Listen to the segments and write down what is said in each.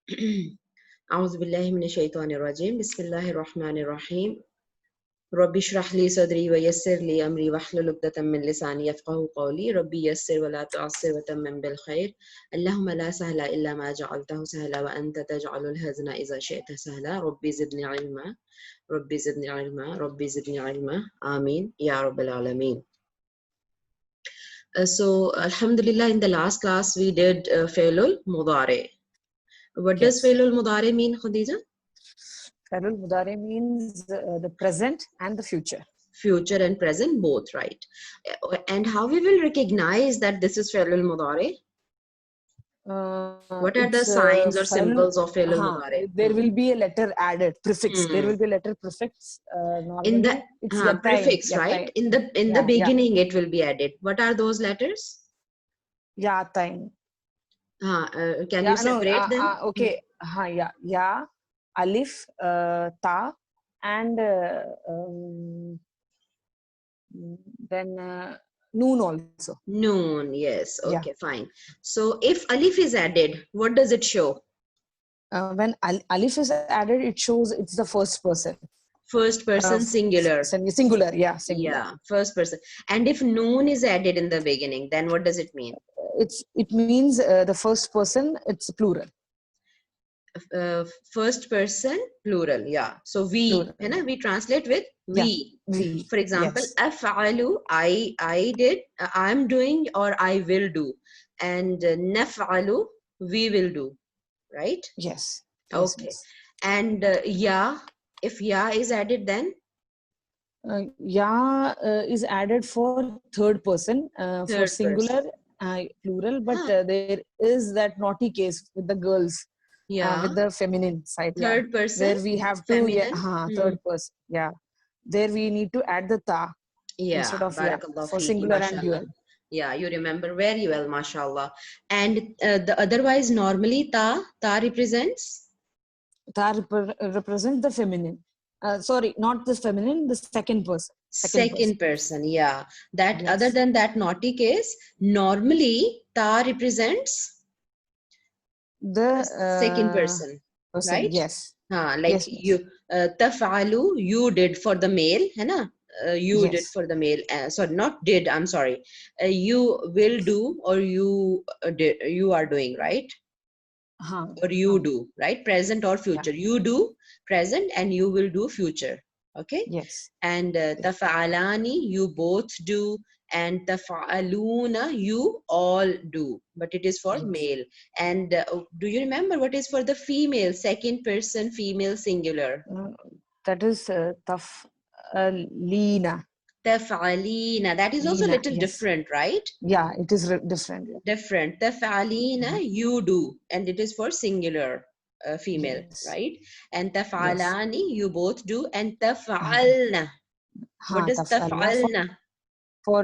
أعوذ بالله من الشيطان الرجيم بسم الله الرحمن الرحيم ربي اشرح لي صدري ويسر لي أمري واحلل عقدة من لساني يفقهوا قولي ربي يسر ولا تعسر وتمم بالخير اللهم لا سهل إلا ما جعلته سهلا وأنت تجعل الحزن إذا شئت سهلا ربي زدني علما ربي زدني علما ربي زدني علما آمين يا رب العالمين. So Alhamdulillah, in the last class we did Fi'lul Mudari. What does Fi'lul Mudari mean, Khadija? Fi'lul Mudari means the present and the future. Future and present both, right? And how we will recognize that this is Fi'lul Mudari? What are the signs or symbols of Fi'lul Mudari? There will be a letter added, prefix. There will be a letter prefix. In the prefix, right? In the beginning, it will be added. What are those letters? Ya'tain. Can you separate them? Okay. Ya, alif, ta, and then noon also. Noon, yes. Okay, fine. So if alif is added, what does it show? When alif is added, it shows it's the first person. First person singular. Singular, yeah. Singular. Yeah, first person. And if noon is added in the beginning, then what does it mean? It means the first person, it's plural. First person plural, yeah. So we, we translate with we. We. For example, af'alu, I did, I'm doing, or I will do. And naf'alu, we will do, right? Yes. Okay. Yes. And ya, if ya is added, then? Ya is added for third person, for singular, plural, but there is that naughty case with the girls. With the feminine side, third person, where we have to third person, there we need to add the ta instead of for singular and dual. Yeah, you remember very well, mashallah. And the otherwise normally ta represents the feminine. Sorry, not the feminine, the second person. Second person, yeah. That other than that naughty case, normally ta represents the second person, right? Yes. Like you, taf'alu, you did for the male, है ना? You did for the male. Sorry, not did. I'm sorry. You will do, or you are doing, right? Or you do, right? Present or future. You do present, and you will do future. Okay. Yes. And taf'alani, you both do. And taf'aluna, you all do, but it is for male. And do you remember what is for the female, second person female singular? That is taf'alina. Taf'alina, that is also a little different, right? Yeah, it is different. Different. Taf'alina, you do, and it is for singular female, right? And taf'alani, you both do. And taf'alna, what is taf'alna? For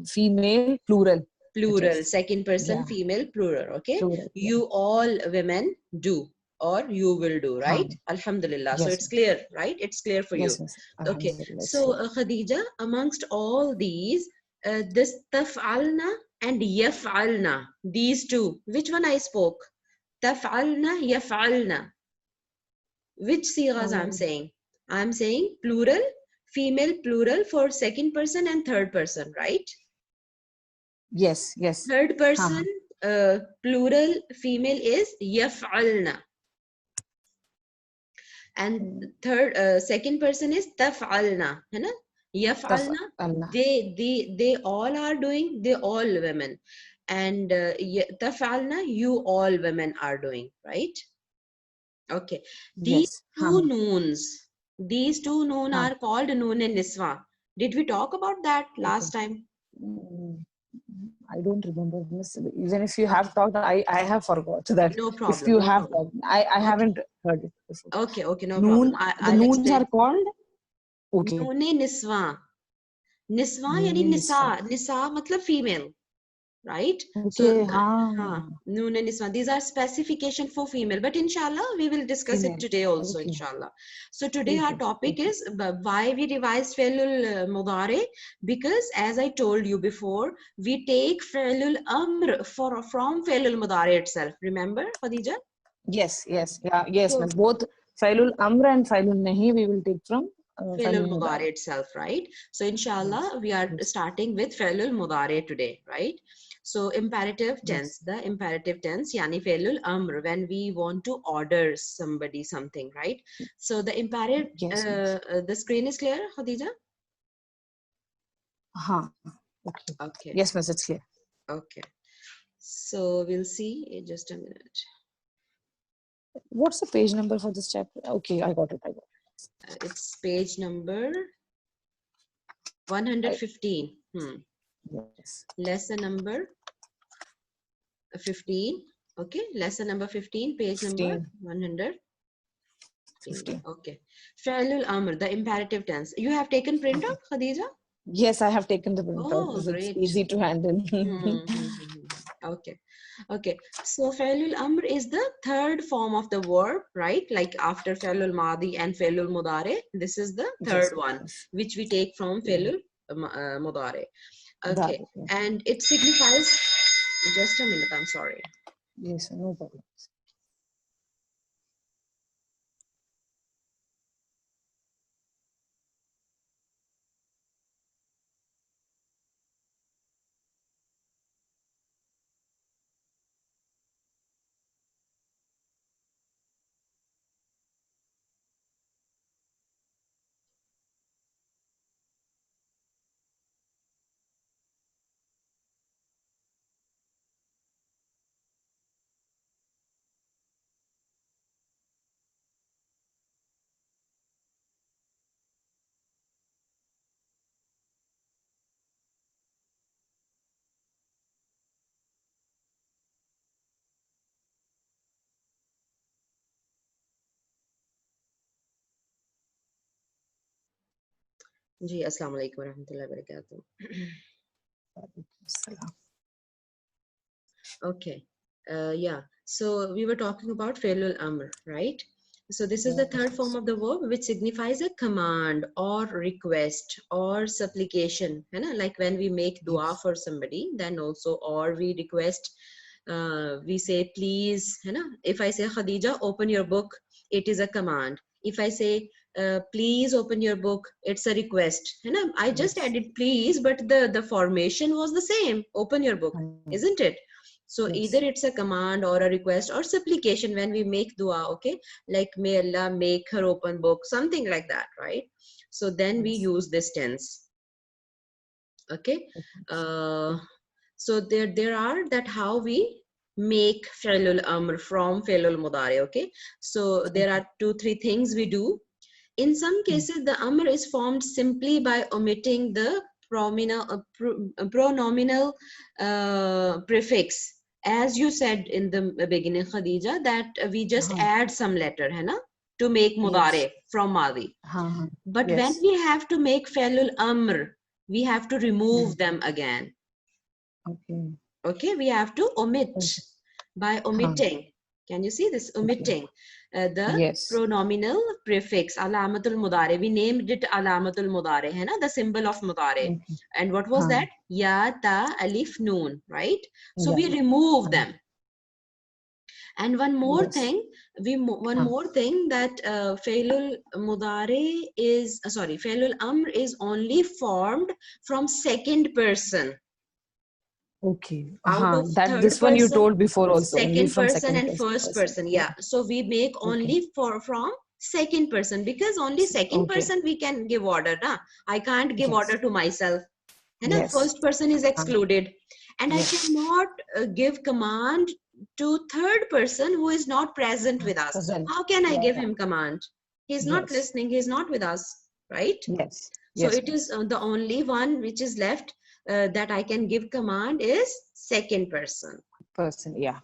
female, plural. Plural, second person female, plural. Okay. Plural, you all women do, or you will do, right? Alhamdulillah. So it's clear, right? It's clear for you. Okay. So Khadija, amongst all these, this taf'alna and yaf'alna, these two, which one I spoke? Taf'alna, yaf'alna. Which sighas I'm saying? I'm saying plural, female plural for second person and third person, right? Yes. Third person plural female is yaf'alna. And second person is taf'alna, है ना? Yaf'alna, they all are doing, they all women. And taf'alna, you all women are doing, right? Okay. These two noon are called noon and niswa. Did we talk about that last time? I don't remember. Even if you have talked, I have forgot that. No problem. If you have talked, I haven't heard it before. Okay, no problem. The noons are called? Okay. Noon niswa. Niswa yani nisa. Nisa matlab female. Right? Okay, so noon and niswa, these are specification for female, but inshallah we will discuss it today also, inshallah. So today our topic is why we revised Fi'lul Mudari, because as I told you before, we take Fi'lul Amr from Fi'lul Mudari itself. Remember, Khadija? Yes, yes, yeah, yes. So, Both Failul Amr and Failul Nahi we will take from Failul Failul Mudare Mudari. itself, right? So Yes, inshallah, we are yes, starting with Failul Mudare today, right? So imperative tense, yes. the imperative tense, yani Failul Amr, when we want to order somebody something, right? So the imperative, Yes, yes. the screen is clear, Khadija? Okay. Okay, Yes, miss, it's clear. okay. So we'll see in just a minute. What's the page number for this chapter? Okay, I got it. It's page number 115. Yes. Lesson number 15. Okay, lesson number 15, page number 15. 115. 15. Okay. Fi'lul Amr, the imperative tense. You have taken print Okay. out, Khadija? Yes, I have taken the printout Oh, because it's great. easy to handle. Okay. Okay. So Fi'lul Amr is the third form of the verb, right? Like after Fi'lul Madi and Fi'lul Mudare. This is the Yes, third one, yes. which we take from Yeah. Fi'lul Mudare. Okay. Mudari, yeah. And it signifies, just a minute, I'm sorry. Yes, no problem. जी अस्सलाम वालेकुम रहमतुल्लाहि व बरकातहू. Okay. Yeah. So we were talking about Fi'lul Amr, right? So this is the third form of the verb which signifies a command or request or supplication. You know, like when we make dua for somebody, then also, or we request, we say, please, you know, if I say, Khadija, open your book, it is a command. If I say, please open your book, it's a request. You know, I just added please, but the formation was the same. Open your book, isn't it? So either it's a command or a request or supplication when we make dua, okay? Like may Allah make her open book, something like that, right? So then we use this tense, okay? So there are that how we make fi'lul amr from fi'lul mudari, okay? So there are 2-3 things we do. In some cases, the amr is formed simply by omitting the pronominal prefix. As you said in the beginning, Khadija, that we just add some letter, hai na, to make mudare from madi. But when we have to make fi'lul amr, we have to remove them again. Okay, we have to omit by omitting. Can you see this? Omitting the pronominal prefix, alamatul mudare. We named it alamatul mudare, hai na? The symbol of mudare. And what was that? Ya, ta, alif, noon, right? So we remove them. And one more thing, one more thing that Failul Mudare is, Failul Amr is only formed from second person. Okay. Out of That third this one you person, told before also. second Only from person second and person. first person. Yeah. So we make only from second person, because only second person we can give order. Na? I can't give order to myself. And first person is excluded. And I cannot give command to third person who is not present with us. How can I give him command? He's not listening. He's not with us, right? Yes. So it is the only one which is left that I can give command is second person. Yeah.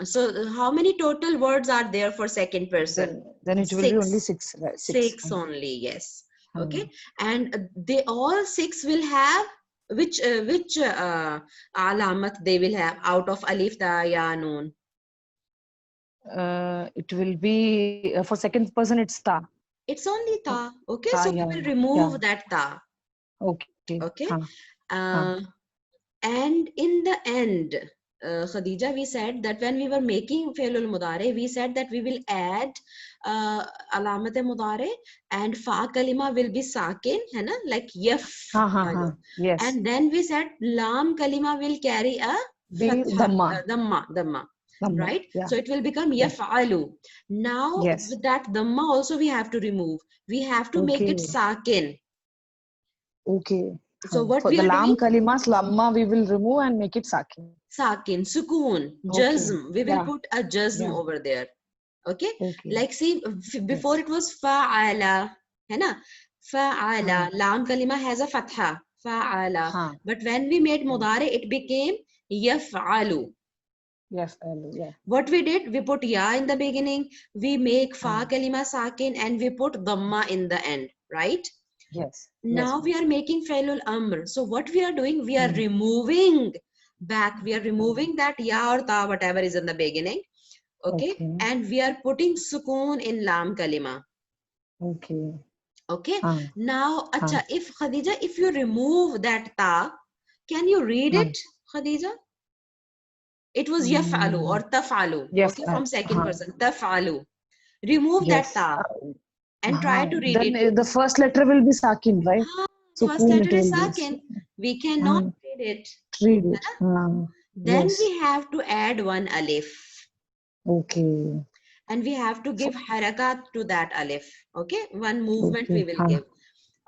So how many total words are there for second person? Then it will be only six. Six only, yes. Okay. And they all six will have which alamat they will have out of alif, ta, ya, noon? It will be for second person it's ta. It's only ta. Okay, so we will remove that ta. Okay. Okay. And in the end, Khadija, we said that when we were making fi'l al-mudari, we said that we will add alamat mudari and fa kalima will be sakin, hai na? Like yaf. Yes. And then we said lam kalima will carry a fatha, dhamma. Right? Yeah. So it will become yaf'alu. Now with that dhamma also we have to remove. We have to make it sakin. Okay. So what for we the are lam doing? kalimas, lamma we will remove and make it sakin. Sakin, sukoon, jazm. We will put a jazm over there. Okay? Like see, before it was fa'ala. Hai na? Fa'ala. Lam kalima has a fatha. Fa'ala. But when we made mudari, it became yaf'alu. Yeah. What we did, we put ya in the beginning, we make fa kalima sakin, and we put dhamma in the end, right? Yes. Now we are making fi'lul amr. So what we are doing, we are removing back, we are removing that ya or ta, whatever is in the beginning, okay? And we are putting sukoon in lam kalima. Okay. Now, acha, if Khadija, if you remove that ta, can you read it, Khadija? It was yaf'alu or taf'alu. Okay, from second person. Taf'alu. Remove that ta and try to read then it. The first letter will be sakin, right? First letter is sakin. We cannot read it. Then we have to add one alif. Okay. And we have to give harakat to that alif. Okay, one movement we will give.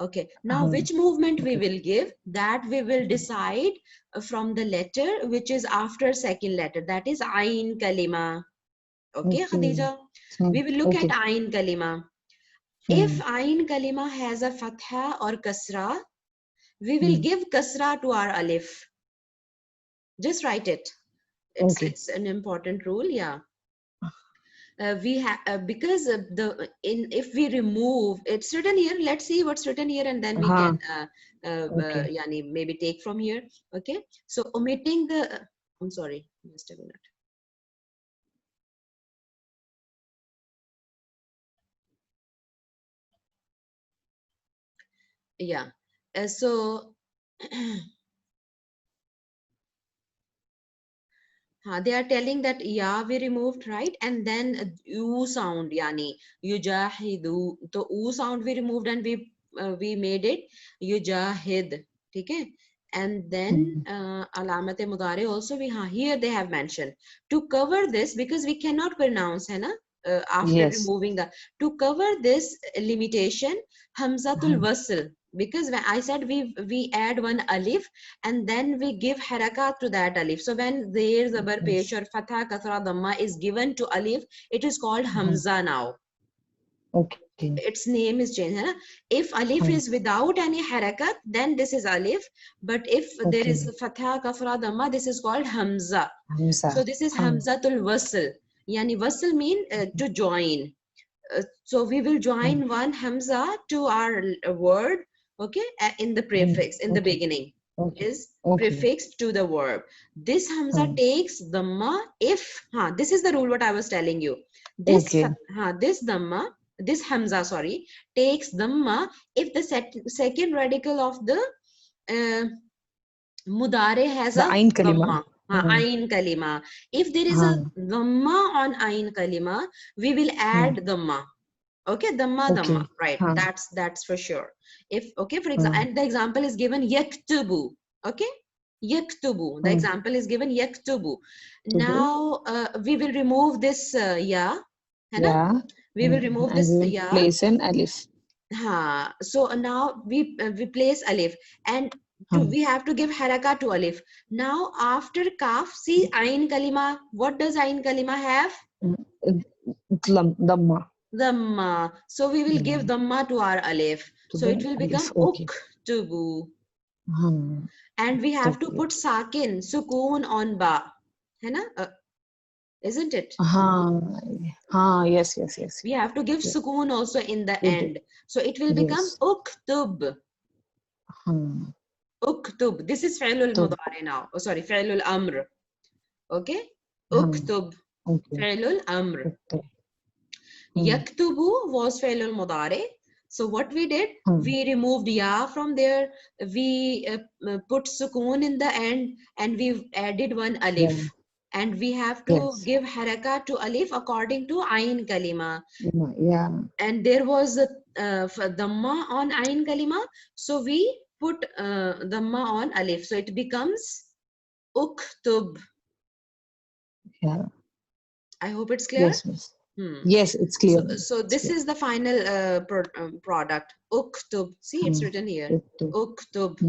Okay, now which movement we will give, that we will decide from the letter which is after second letter, that is ayn kalima. Okay, Khadija, we will look at ayn kalima. If ayn kalima has a fatha or kasra, we will give kasra to our alif. Just write it. It's an important rule, yeah. We have because if we remove, it's written here, let's see what's written here, and then we can yani maybe take from here. Okay, so omitting the I'm sorry, just a minute. Yeah, so they are telling that ya we removed, right? And then u sound, yani yujahidu. So u sound we removed and we made it yujahid. Okay. And then alamat mudari also here they have mentioned to cover this, because we cannot pronounce, hai na, after removing the, to cover this limitation, hamzatul wasl, because when I said we add one alif and then we give harakat to that alif. So when there zabar pesh or fatha kasra dhamma is given to alif, it is called hamza now. Its name is changed. Hai na? If alif is without any harakat, then this is alif. But if there is fatha kasra dhamma, this is called hamza. So this is hamzatul wasl. Yani wasl mean to join. So we will join one hamza to our word, okay, in the prefix, in the beginning, is prefixed to the verb. This hamza takes dhamma if, this is the rule what I was telling you. This dhamma, this hamza, sorry, takes dhamma if the second radical of the mudare has a dhamma. Ayn kalima. If there is a dhamma on ayn kalima, we will add dhamma. Okay, dhamma, right? That's for sure. If for example, and the example is given yaktubu. Okay, yaktubu. The example is given yaktubu. Now we will remove this ya. We will remove this ya. Place an alif. So now we place alif, and we have to give haraka to alif. Now after kaf, see ayn kalima. What does ayn kalima have? Dhamma. Dhamma. So we will give dhamma to our alif. So it will become uktubu. And we have to put sakin, sukoon on ba. Hai na? Isn't it? Yes. We have to give sukoon also in the end. So it will become uktub. Uktub. This is fi'lul mudari now. Oh, sorry, fi'lul amr. Okay? Uktub. Fi'lul amr. Yaktubu was fi'lul mudari. So what we did, we removed ya from there, we put sukoon in the end, and we added one alif. and we have to give haraka to alif according to ayn kalima. Yeah. And there was a dhamma on ayn kalima, so we put dhamma on alif, so it becomes uktub. Yeah. I hope it's clear. Yes, miss. Yes, it's clear. So this is the final product. Uktub. See, it's written here. Uktub.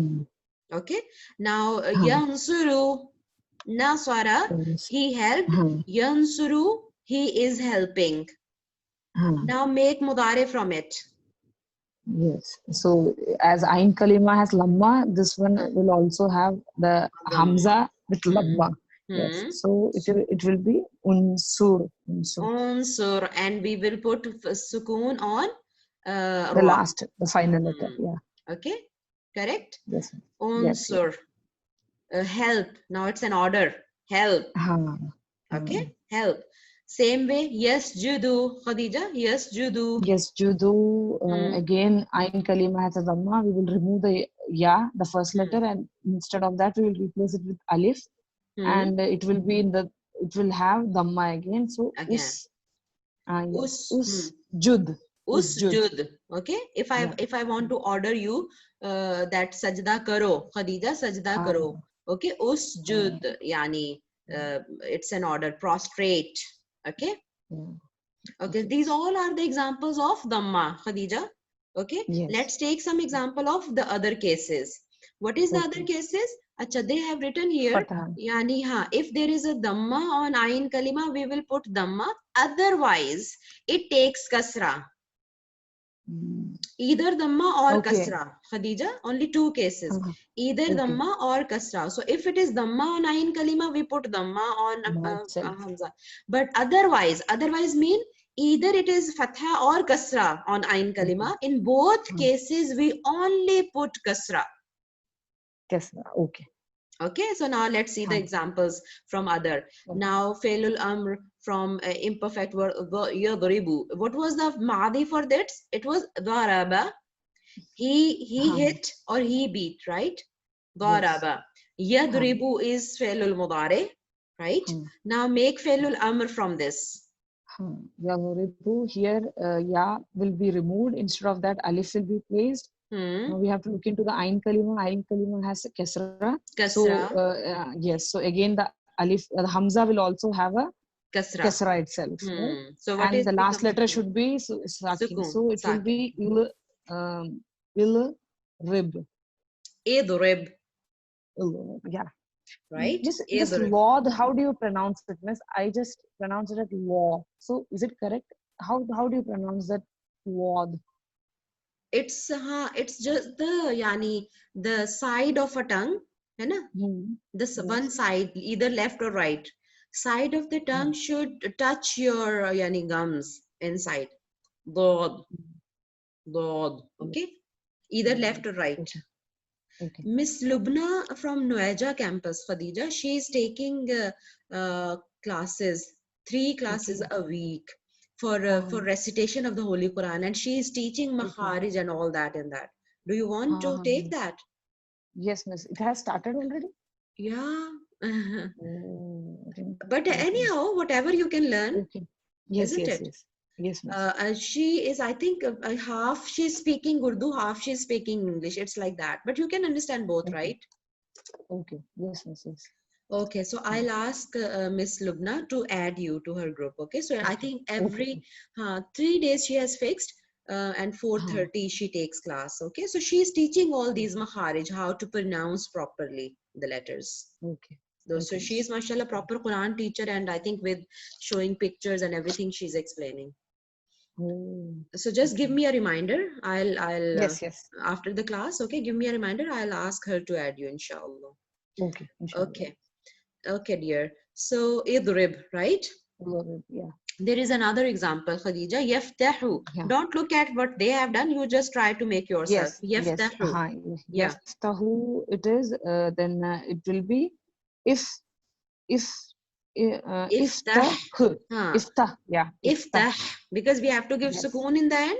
Okay. Now yansuru, nasara, he helped. Yansuru, he is helping. Now make mudare from it. Yes. So as ayn kalima has lamma, this one will also have the hamza with lamma. Yes. So it will be unsur. Unsur, and we will put sukoon on the last, the final letter. Yeah. Okay. Correct. Yes. Unsur. Help. Now it's an order. Help. Okay. Help. Same way. Yes, judu. Khadija. Yes, judu. Yes, judu. Again, ayn kalima has a dhamma. We will remove the ya, the first letter, and instead of that, we will replace it with alif, and it will be in the. It will have dhamma again. So us. Us jud. Usjud. Okay. If I want to order you that sajda karo, Khadija, sajda karo. Okay. Usjud. Yani it's an order. Prostrate. Okay. Okay. These all are the examples of dhamma, Khadija. Okay. Let's take some example of the other cases. What is the other cases? Acha, they have written here. Yani, if there is a dhamma on ayn kalima, we will put dhamma. Otherwise, it takes kasra. Either dhamma or kasra. Khadija, only two cases. Either dhamma or kasra. So if it is dhamma on ayn kalima, we put dhamma on hamza. But otherwise mean either it is fatha or kasra on ayn kalima. In both cases, we only put kasra. Kasra. Okay. Okay, so now let's see the examples from other. Now, failul amr from imperfect word yadribu. What was the maadi for that? It was daraba. He hit or he beat, right? Daraba. Yadribu is failul mudare, right? Now make failul amr from this. Yadribu, here ya will be removed. Instead of that, alif will be placed. Now we have to look into the ayn kalima. Ayn kalima has a kasra. So yes. So again, the alif, the hamza will also have a kasra itself. Right? So what is the last letter should be sakin. So it will be il rib. Idrib. Yeah. Right. This law. How do you pronounce it? Miss, I just pronounce it as law. So is it correct? How do you pronounce that word? It's just the side of a tongue, है ना? This one side, either left or right. Side of the tongue should touch your gums inside. Dod. Okay. Either left or right. Okay. Miss Lubna from Nueja campus, Khadija, she is taking classes, 3 classes a week for recitation of the Holy Quran, and she is teaching Makharij and all that in that. Do you want to take that? Yes, miss. It has started already? Yeah. But anyhow, whatever you can learn, isn't it? Yes, miss. She is, I think, half she's speaking Urdu, half she's speaking English. It's like that. But you can understand both, right? Okay. Yes, miss. Yes. Okay, so I'll ask Miss Lubna to add you to her group. Okay, so I think every 3 days she has fixed, and 4:30 she takes class. Okay, so she's teaching all these Makharij, how to pronounce properly the letters. Okay. So she is, mashallah, proper Quran teacher, and I think with showing pictures and everything she's explaining. So just give me a reminder. I'll yes. After the class, okay, give me a reminder. I'll ask her to add you, inshallah. Okay. Inshallah. Okay, dear. So idrib, right? Yeah. There is another example, Khadija. Yaftahu. Yeah. Don't look at what they have done. You just try to make yourself. Yaftahu. Yes. Yaftahu. It is. Then it will be iftah. Iftah. Yeah. Iftah. Because we have to give sukoon in the end.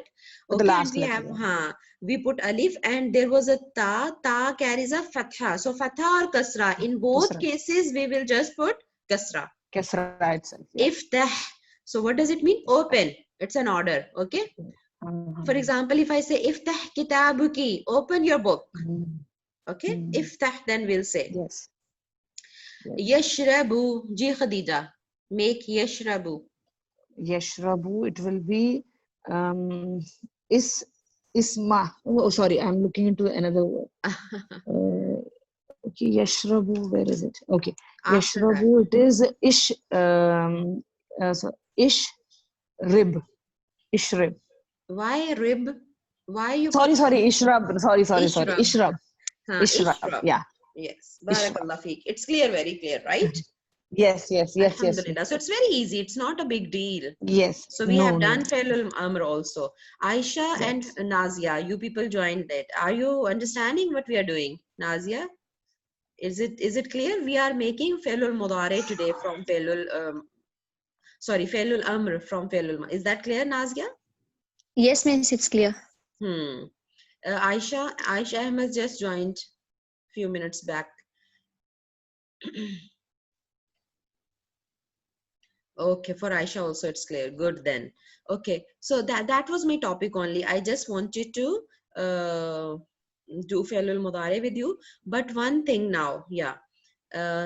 Okay. The last and we letter, have we put alif, and there was a ta. Ta carries a fatha. So fatha or kasra. In both cases, we will just put kasra. Kasra itself. Yeah. Iftah. So what does it mean? Open. It's an order. Okay. For example, if I say iftah kitabuki, open your book. Okay. Iftah, then we'll say. Yes. Yashrabu. Ji Khadija. Make yashrabu. Yashrabu. It will be isma. Oh, sorry. I'm looking into another word. Okay. Yashrabu. Where is it? Okay. After Yashrabu. that. It is ish. Ish rib. Ishrib. Why rib? Why you? Sorry. Ishrab. Sorry. Ishrab. Ishrab. Ishrab. Yeah. Yes. Barakallah feek. It's clear, very clear, right? Yes. Alhamdulillah. So it's very easy. It's not a big deal. Yes. So we have done Fi'lul Amr also. Aisha and Nazia, you people joined it. Are you understanding what we are doing, Nazia? Is it clear? We are making Fi'lul Mudari today from Fi'lul Amr from Fi'lul. Is that clear, Nazia? Yes, miss, it's clear. Aisha Ahmed just joined few minutes back. Okay, for Aisha also it's clear. Good then. Okay, so that was my topic only. I just wanted to do Fi'lul Mudari with you. But one thing now, yeah.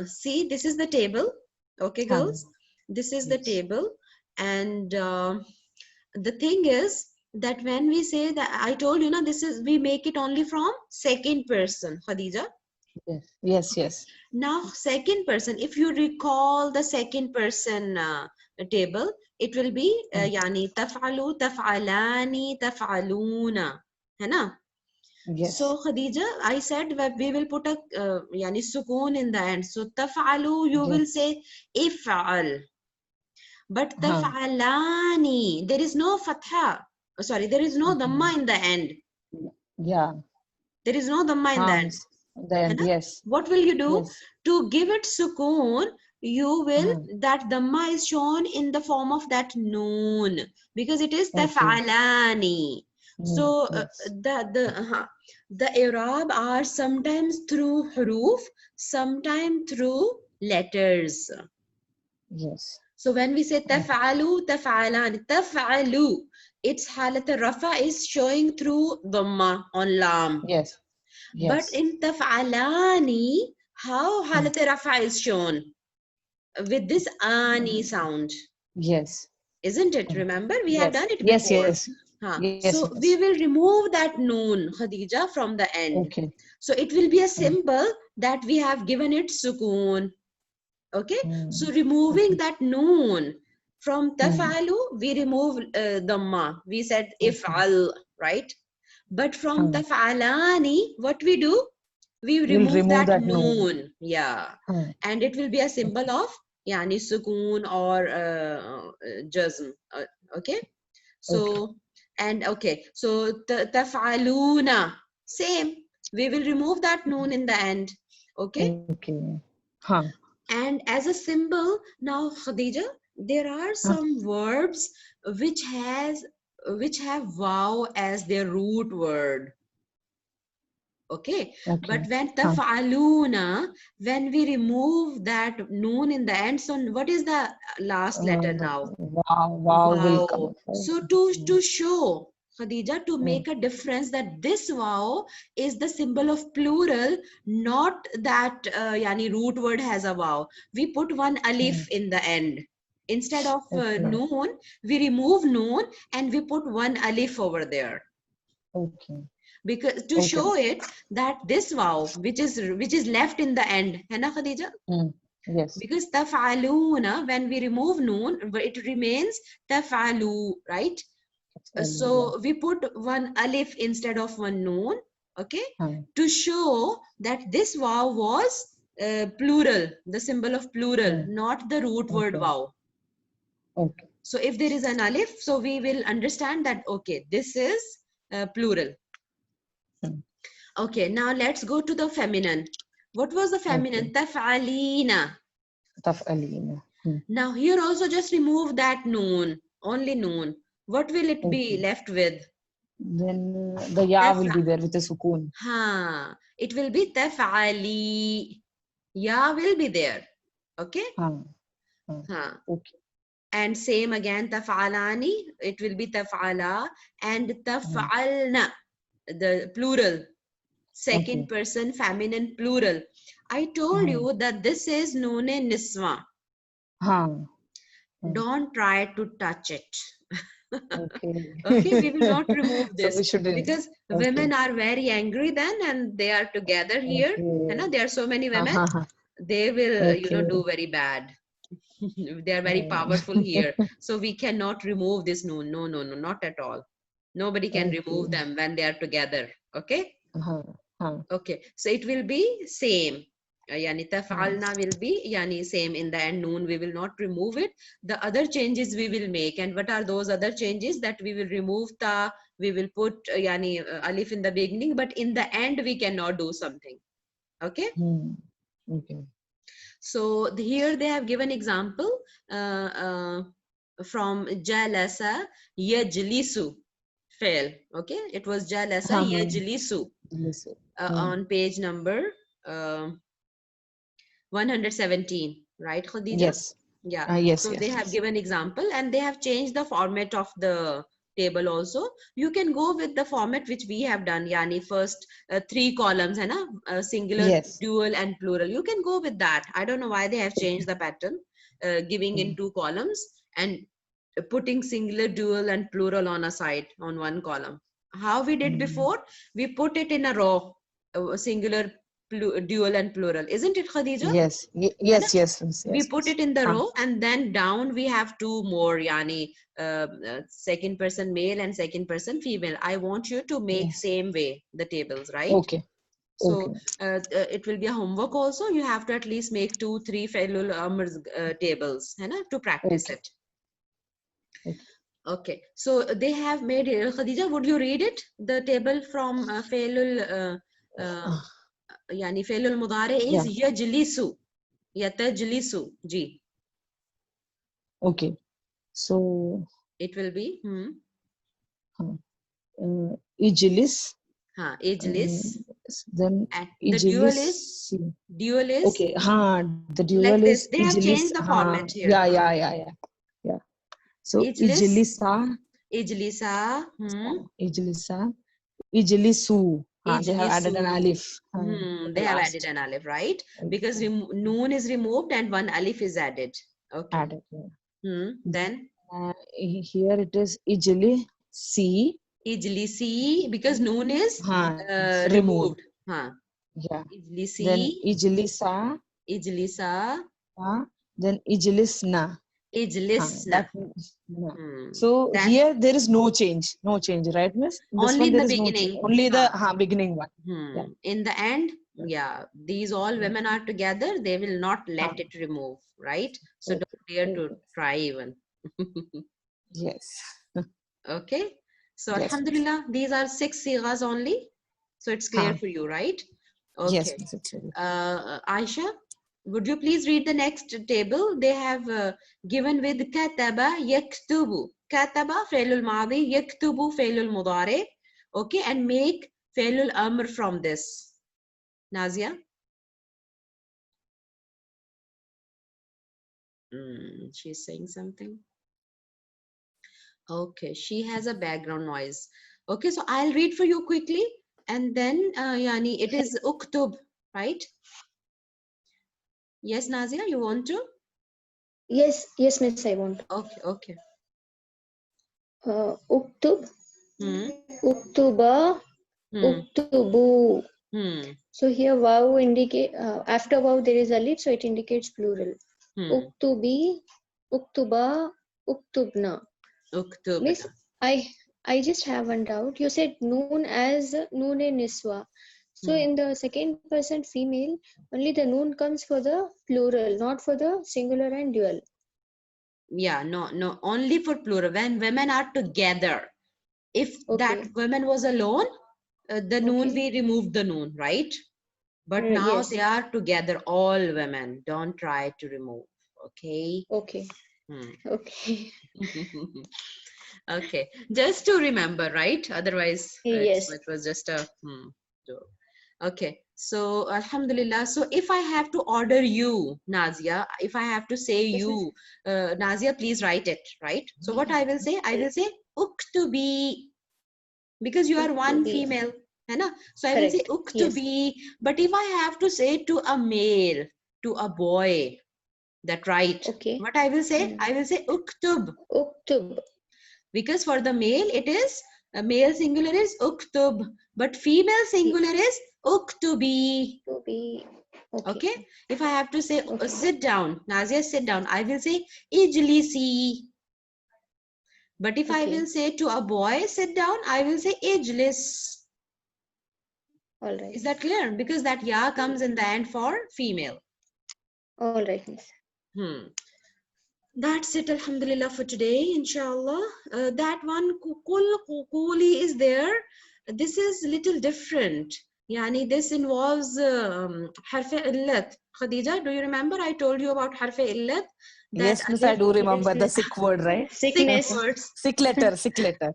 See, this is the table. Okay, girls? This is the table. And the thing is that when we say that, I told you, we make it only from second person, Khadija. Yes. Now, second person, if you recall the second person table, it will be yani taf'alu, taf'alani, taf'aluna. Hai na? Yes. So, Khadija, I said that we will put a yani sukoon in the end. So, taf'alu, you will say if'al. But taf'alani, there is no fatha. Sorry, there is no dhamma in the end. Yeah. There is no dhamma in the end. Then, yes. What will you do? To give it sukoon, you will, that dhamma is shown in the form of that noon, because it is taf'alani. So the i'rab are sometimes through huruf, sometimes through letters. Yes. So when we say taf'alu, taf'alan, taf'alu, its halat al-rafa is showing through dhamma on lam. Yes. But in taf'alani, how halat al-rafa is shown? With this ani sound. Yes. Isn't it? Remember, we have done it before. Yes. So we will remove that noon, Khadija, from the end. Okay. So it will be a symbol that we have given it sukoon. Okay. So removing that noon from taf'alu, we remove dhamma. We said if'al, right? But from taf'alani, what we do? We remove that noon. Yeah. And it will be a symbol of yani sukoon or jazm. Okay. So, so taf'aluna, same. We will remove that noon in the end. Okay. And as a symbol, now Khadija, there are some verbs which have waw as their root word. Okay. But when taf'aluna, when we remove that noon in the end, so what is the last letter now? Wow will come. So to show, Khadija, to make a difference that this wow is the symbol of plural, not that yani root word has a wow. We put one alif in the end. Instead of noon, we remove noon and we put one alif over there. Okay. Because to show it that this wow, which is left in the end, hai na Khadija? Yes. Because taf'aluna, when we remove noon, it remains taf'alu, right? So we put one alif instead of one noon, okay? To show that this wow was plural, the symbol of plural, not the root word wow. Okay. So if there is an alif, so we will understand that, okay, this is plural. Okay, now let's go to the feminine. What was the feminine? Taf'alina. Taf'alina. Now here also just remove that noon, only noon. What will it be left with? Then the ya will be there with a sukoon. It will be taf'ali. Ya will be there. Okay? Okay. And same again, taf'alani, it will be taf'ala, and taf'alna, the plural, second person feminine plural. I told you that this is noon niswa. Don't try to touch it. Okay. Okay, we will not remove this, so we shouldn't, because women are very angry then, and they are together here. And there are so many women, they will do very bad. They are very powerful here, so we cannot remove this noon. No, not at all. Nobody can remove them when they are together. Okay. Okay, so it will be same. Yani taf'alna will be yani same in the end. Noon, we will not remove it. The other changes we will make, and what are those other changes? That we will remove ta, we will put yani alif in the beginning, but in the end we cannot do something. Okay. Okay. So here they have given example from jalasa yajlisu fail. Okay, it was jalasa yajlisu on page number 117, right, Khadija? Yes. Yeah. Yes. So Yes, they have given example, and they have changed the format of the table also. You can go with the format which we have done, yani first 3 columns, है ना, singular, dual and plural. You can go with that. I don't know why they have changed the pattern, giving in 2 columns and putting singular, dual and plural on a side on 1 column. How we did before? We put it in a row, singular, dual and plural, isn't it, Khadija? Yes. Yes. We put it in the row, and then down we have 2 more, yani second person male and second person female. I want you to make same way the tables, right? Okay. So it will be a homework also. You have to at least make 2-3 Failul Amrs tables, hai na, to practice it. Okay, so they have made it. Khadija, would you read it? The table from Failul yani Failul Mudare is yajlisu. Yatajlisu, ji. Okay. So it will be ijlis. Ijlis. Then the dual is okay. The dual like is this. They have changed the format here. Yeah. So ijlisa. Ijlisa. Ijlisa. Ijlisu. They have added an alif. They have added an alif, right? Because noon is removed and 1 alif is added. Okay. Added. Then here it is ijli si. Ijli si, because noon is removed. Yeah. Ijli si. Then ijli sa. Ijli sa. Then ijlisna. Ijlisna. So here there is no change, right, miss? Only in the beginning. Only the beginning one. In the end, these all women are together. They will not let it remove, right? So don't dare to try even. Yes. Okay. So alhamdulillah, these are 6 sighas only. So it's clear for you, right? Okay. Yes, it's clear. Aisha, would you please read the next table? They have given with kataba yaktubu. Kataba failul madi, yaktubu failul mudare. Okay, and make failul amr from this. Nazia? She's saying something. Okay, she has a background noise. Okay, so I'll read for you quickly, and then yani it is uktub, right? Yes, Nazia, you want to? Yes, miss, I want. Okay. Uktub. Uktuba. Uktubu. So here wow indicate after wow there is alif, so it indicates plural. Uktubi, uktuba, uktubna. Miss, I just have one doubt. You said noon as noon-e-niswa. So in the second person female, only the noon comes for the plural, not for the singular and dual. Yeah, no, only for plural. When women are together. If that woman was alone, the noon, we removed the noon, right? But now they are together, all women. Don't try to remove, okay? Okay. Okay. Okay, just to remember, right? Otherwise, it was just a joke. Okay. So alhamdulillah. So if I have to order you, Nazia, if I have to say you, Nazia, please write it, right? So what I will say? I will say uktubi, because you are one female, है ना? So I will say uktubi. But if I have to say to a male, to a boy, that right? Okay. What I will say? I will say uktub. Uktub. Because for the male it is male singular is uktub, but female singular is uktubi. Okay. If I have to say sit down, Nazia, sit down, I will say ijlisi. But if I will say to a boy sit down, I will say ijlis. All right. Is that clear? Because that ya comes in the end for female. All right, miss. That's it, alhamdulillah, for today, inshallah. That one, kuli is there. This is little different. Yani, this involves harf illat. Khadija, do you remember I told you about harf illat? Yes, miss, I do remember the sick word, right? Sickness. Sick words. Sick letter, sick letter.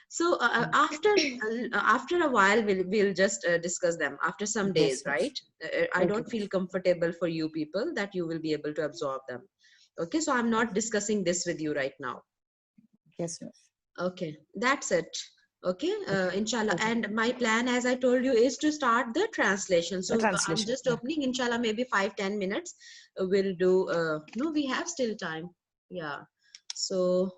So after a while, we'll just discuss them after some days, right? I don't feel comfortable for you people that you will be able to absorb them. Okay, so I'm not discussing this with you right now. Yes, miss. Okay, that's it. Okay, inshallah. And my plan, as I told you, is to start the translation. So I'm just opening, inshallah, maybe 5-10 minutes. We'll do, no, we have still time. Yeah. So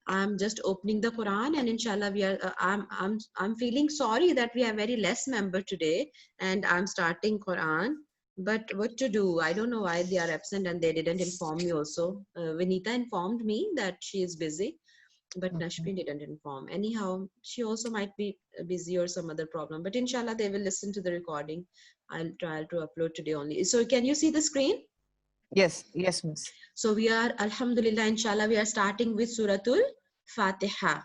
I'm just opening the Quran, and inshallah we are, I'm feeling sorry that we have very less member today, and I'm starting Quran. But what to do? I don't know why they are absent and they didn't inform me also. Vinita informed me that she is busy, but Nashpin didn't inform. Anyhow, she also might be busy or some other problem. But inshallah, they will listen to the recording. I'll try to upload today only. So can you see the screen? Yes, yes, miss. So we are, alhamdulillah, inshallah, we are starting with Suratul Fatiha.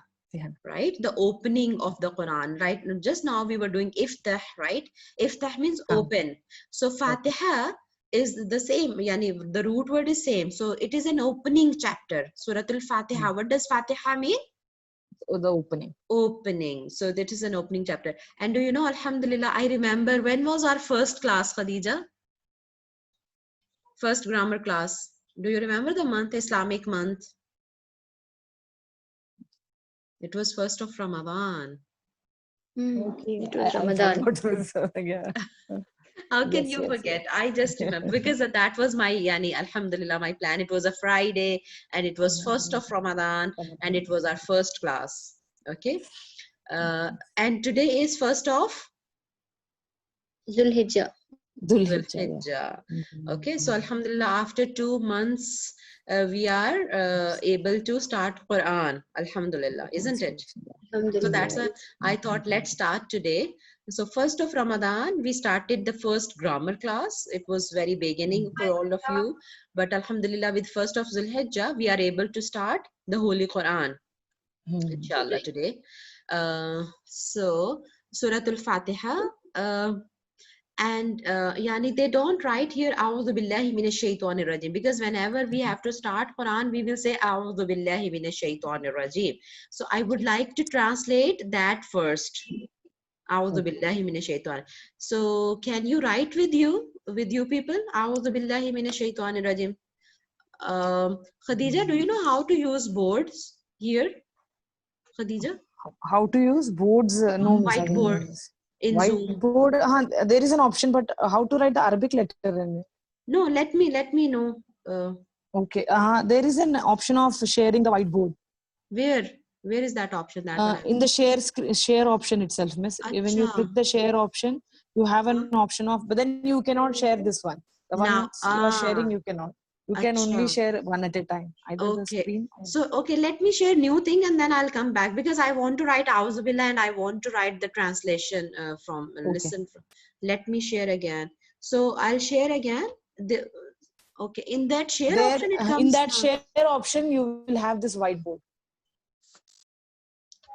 Right, the opening of the Quran, right? Just now we were doing iftah, right? Iftah means open. So Fatiha is the same, yani the root word is same. So it is an opening chapter. Suratul Fatiha. What does Fatiha mean? The opening. Opening. So that is an opening chapter. And do you know, alhamdulillah, I remember when was our first class, Khadija? First grammar class. Do you remember the month, Islamic month? It was 1st of Ramadan. Okay, it was Ramadan. Yeah. How can you forget? I just remember because that was my yani, alhamdulillah, my plan. It was a Friday and it was 1st of Ramadan and it was our first class. Okay. And today is 1st of Zulhijjah. Okay, so alhamdulillah, after 2 months, we are able to start Quran, alhamdulillah, isn't it? So that's why I thought let's start today. So 1st of Ramadan, we started the first grammar class. It was very beginning for all of you, but alhamdulillah, with 1st of Zulhijjah, we are able to start the Holy Quran, inshallah, today. So Suratul Fatiha, and yani they don't write here A'udhu billahi minash shaitanir rajim, because whenever we have to start Quran we will say A'udhu billahi minash shaitanir rajim. So I would like to translate that first. A'udhu billahi minash shaitan. So can you write with you people? A'udhu billahi minash shaitanir rajim. Khadija, do you know how to use boards here? Khadija? How to use boards? No, whiteboard. In whiteboard, there is an option, but how to write the Arabic letter in it? No, let me know. Okay, there is an option of sharing the whiteboard. Where is that option? In the share option itself, miss. Achha. When you click the share option, you have an option of, but then you cannot share this one. The one you are sharing, you cannot. You can only share one at a time. Either the screen. So, okay, let me share new thing and then I'll come back because I want to write A'udhu Billah and I want to write the translation from, listen from. Let me share again. So, I'll share again. Okay, in that share option, it comes. In that share option, you will have this whiteboard.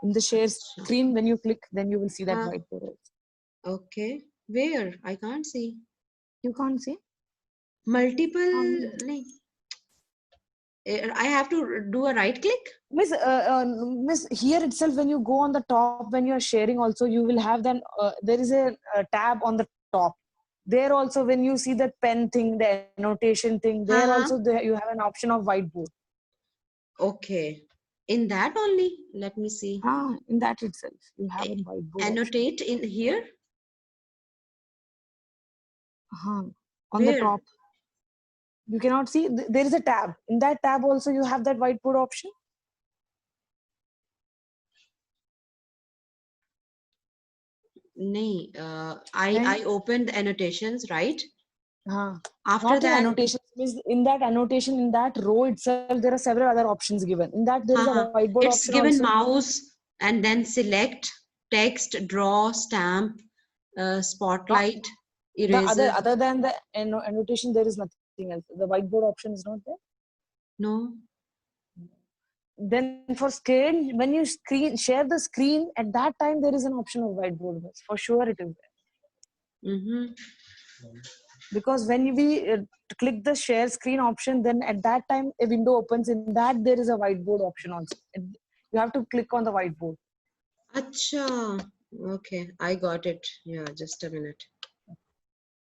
In the share screen, when you click, then you will see that whiteboard. Okay, where? I can't see. You can't see? Multiple. I have to do a right click? Miss, here itself, when you go on the top, when you're sharing also, you will have then, there is a tab on the top. There also, when you see the pen thing, the annotation thing, there also you have an option of whiteboard. Okay. In that only? Let me see. In that itself, you have a whiteboard Annotate option. in here? On Where? the top. You cannot see, there is a tab. In that tab also, you have that whiteboard option. No, I opened the annotations, right? After not that, annotations, in that annotation, in that row itself, there are several other options given. In that, there is a whiteboard it's option. It's given also. Mouse and then select, text, draw, stamp, spotlight, eraser. Other than the annotation, there is nothing else. The whiteboard option is not there. No. Then for screen, when you share the screen, at that time there is an option of whiteboard. For sure, it is there. Because when we click the share screen option, then at that time a window opens. In that there is a whiteboard option also. You have to click on the whiteboard. Acha. Okay, I got it. Yeah, just a minute.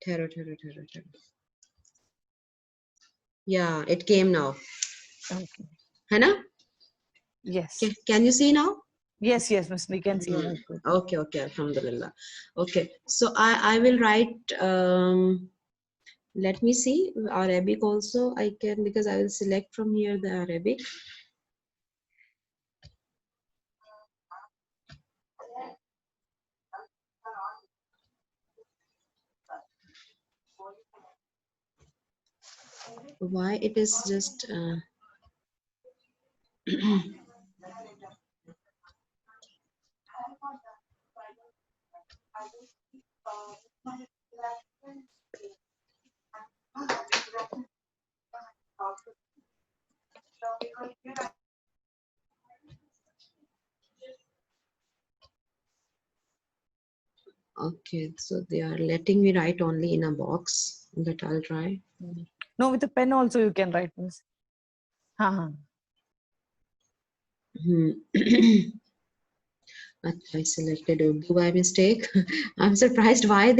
Terror. Yeah, it came now. Okay. Hana? Yes. Can you see now? Yes, miss, we can see. Okay, alhamdulillah. Okay, so I will write, let me see, Arabic also I can, because I will select from here the Arabic. Why it is just okay, so they are letting me write only in a box, but I'll try. No, with a pen also you can write, miss. I selected Urdu by mistake. I'm surprised why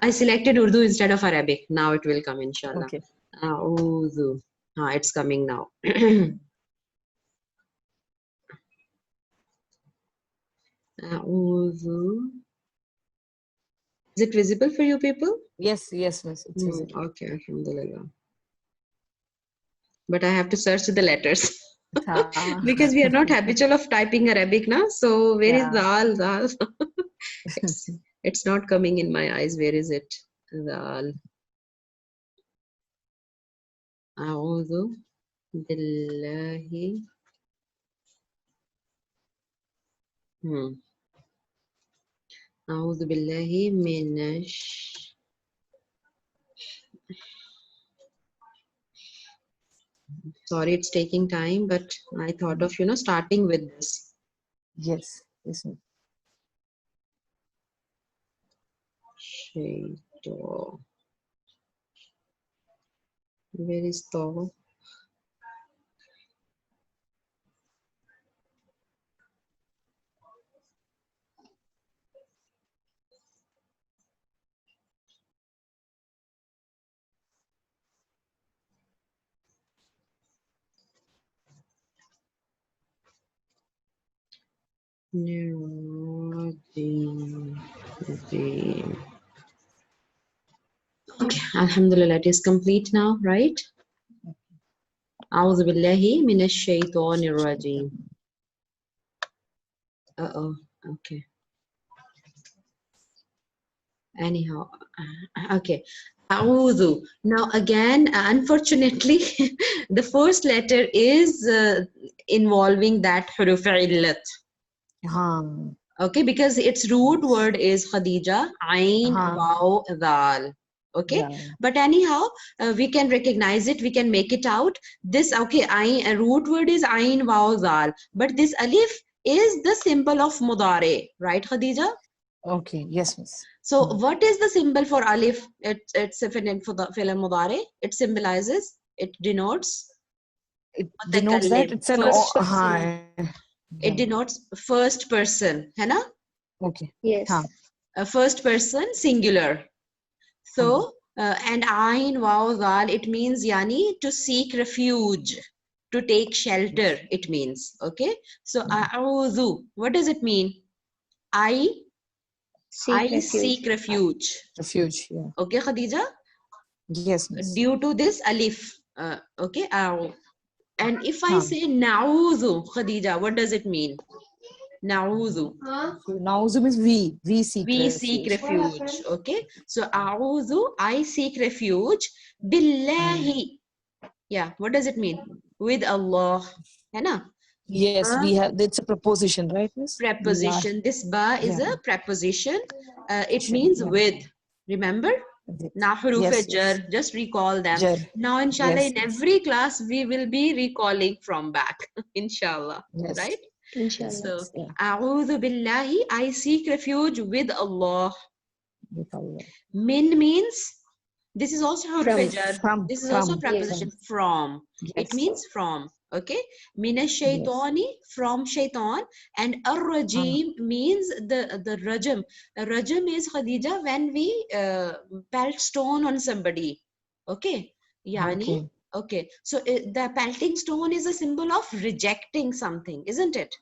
I selected Urdu instead of Arabic. Now it will come, inshallah. Okay. Urdu. It's coming now. Urdu. Is it visible for you people? Yes, miss. It's visible. Okay, alhamdulillah. But I have to search the letters. Because we are not habitual of typing Arabic now. So where is Zal? It's not coming in my eyes. Where is it? Zal. A'udhu billahi. A'udhu billahi minash. Sorry, it's taking time, but I thought of, starting with this. Yes. Shaitan. Where is the? Okay, alhamdulillah, it is complete now, right? A'udhu billahi minash shaitanir rajim. Okay. Anyhow, okay. A'udhu. Now again, unfortunately, the first letter is involving that huruf illat. Okay, because its root word is Khadija, Ain, Waw, Dal. Okay, but anyhow, we can recognize it, we can make it out. This, okay, root word is Ain, Waw, Dal, but this alif is the symbol of Mudare, right, Khadija? Okay, yes, miss. So what is the symbol for alif? It's a for the fi'l mudare. It symbolizes, it denotes. it denotes that it's an first person. It denotes first person, है ना? Okay. Yes. A first person singular. So and ayn waw gal, it means yani to seek refuge, to take shelter. It means, okay. So a'udhu, what does it mean? I seek refuge. Refuge, yeah. Okay, Khadija? Yes, miss. Due to this alif. Okay, and if I say na'udhu, Khadija, what does it mean? Na'udhu. So na'udhu means we seek refuge. Okay, so a'udhu, I seek refuge. Billahi. Yeah, what does it mean? With Allah. Hai na? Yes, we have, it's a preposition, right, miss? Preposition. This ba is a preposition. It means with. Remember? Na huruf jar. Just recall them. Now, inshallah, in every class, we will be recalling from back. Inshallah. Right? Inshallah. So, a'udhu billahi, I seek refuge with Allah. Min means, this is also huruf jar. This is also preposition from. It means from. Okay, minash shaitani, from shaitan, and ar-rajim means the rajam. Rajam is, Khadija, when we pelt stone on somebody. Okay, yani. Okay, so the pelting stone is a symbol of rejecting something, isn't it?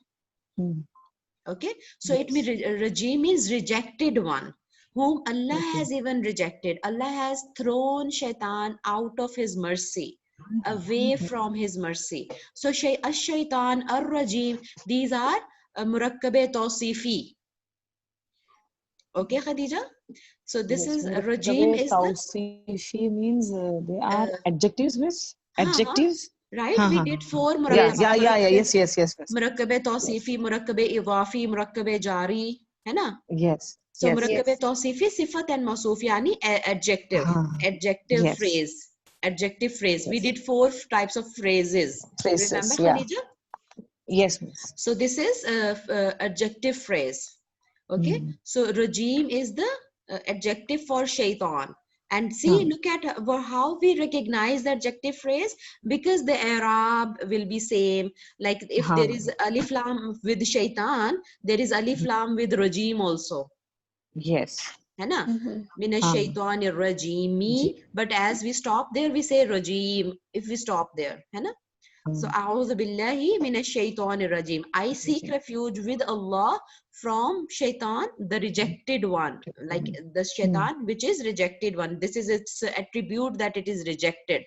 Okay, so it means rajim means rejected one, whom Allah has even rejected. Allah has thrown shaitan out of his mercy, away from his mercy. So ash-shaytan, ar-rajim, these are murakkabe tawsifi. Okay, Khadija? So this is rajim is tawsifi means they are adjectives, miss? Adjectives? Right? We did 4 murakkabe. Yes. Murakkabe tawsifi, murakkabe idafi, murakkabe jari. है ना? Yes. So murakkabe tawsifi, sifat and mawsuf, yani adjective. Adjective phrase. Adjective phrase. We did 4 types of phrases. Remember, Khadija? Yes, miss. So this is adjective phrase. Okay. So rajim is the adjective for shaitan. And see, look at how we recognize the adjective phrase, because the Arab will be same. Like if there is alif lam with shaitan, there is alif lam with rajim also. Yes. है ना? Minash shaitanir rajimi. But as we stop there, we say rajim. If we stop there, है ना? So a'udhu billahi minash shaitanir rajim. I seek refuge with Allah from shaitan, the rejected one. Like the shaitan, which is rejected one. This is its attribute, that it is rejected.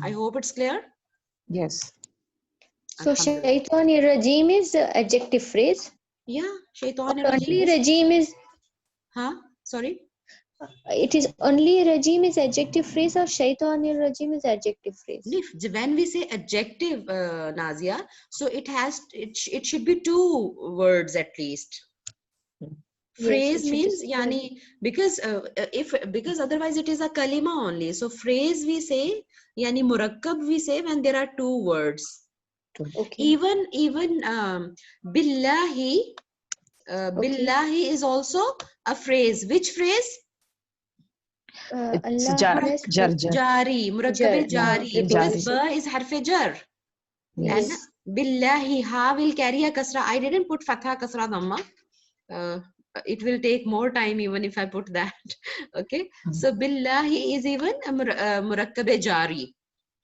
I hope it's clear. Yes. So shaitanir rajim is the adjective phrase. Yeah, shaitanir rajim. Only rajim is. Sorry? It is only rajim is adjective phrase, or shaitanir rajim is adjective phrase? When we say adjective, Nazia, so it should be 2 words at least. Phrase means yani, because otherwise it is a kalima only. So phrase we say, yani murakkab we say when there are 2 words. Okay. Even billahi, billahi is also a phrase. Which phrase? It's jari. Murakkabe jari. Because ba is harfe jar. Yes. And billahi, ha will carry a kasra. I didn't put fatha kasra dhamma. It will take more time even if I put that. Okay. So billahi is even murakkabe jari.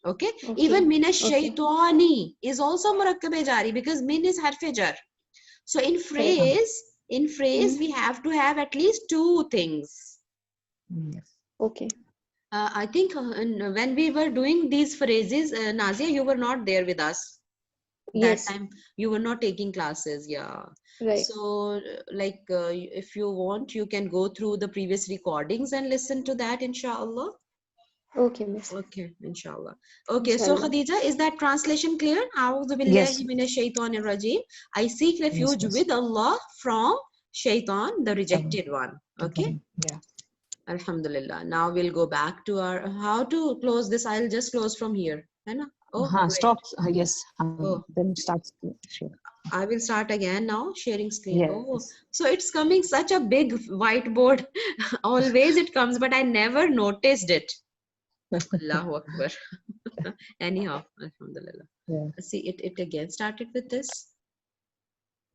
Okay. Even minash shaitani is also murakkabe jari, because min is harfe jar. So in phrase, we have to have at least 2 things. Okay. I think when we were doing these phrases, Nazia, you were not there with us. Yes. That time you were not taking classes. Yeah. Right. So like if you want, you can go through the previous recordings and listen to that, inshallah. Okay, miss. Okay, inshallah. Okay, inshallah. So Khadija, is that translation clear? A'udhu billahi minash shaitanir rajim. I seek refuge with Allah from shaitan, the rejected one. Okay? Yeah. Alhamdulillah. Now we'll go back to our, how to close this. I'll just close from here. Stop. Yes. Then start. I will start again now, sharing screen. Yes. So it's coming such a big whiteboard. Always it comes, but I never noticed it. Allahu Akbar. Anyhow, alhamdulillah. Yeah. See, it again started with this.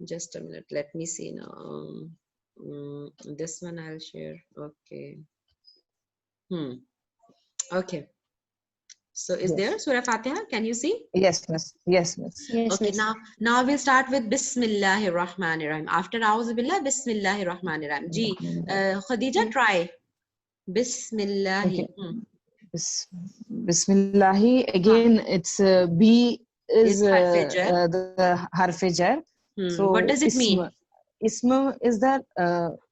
Just a minute. Let me see now. This one I'll share. Okay. Okay. So is there Surah Fatiha? Can you see? Yes, miss. Yes, miss. Yes, okay, miss. now we'll start with Bismillahir Rahmanir Rahim. After A'udhu Billah, Bismillahir Rahmanir Rahim. Ji, Khadija, try. Bismillahi. Okay. Bismillahi. Again, it's B is the harf jar. So what does it mean? Ism is the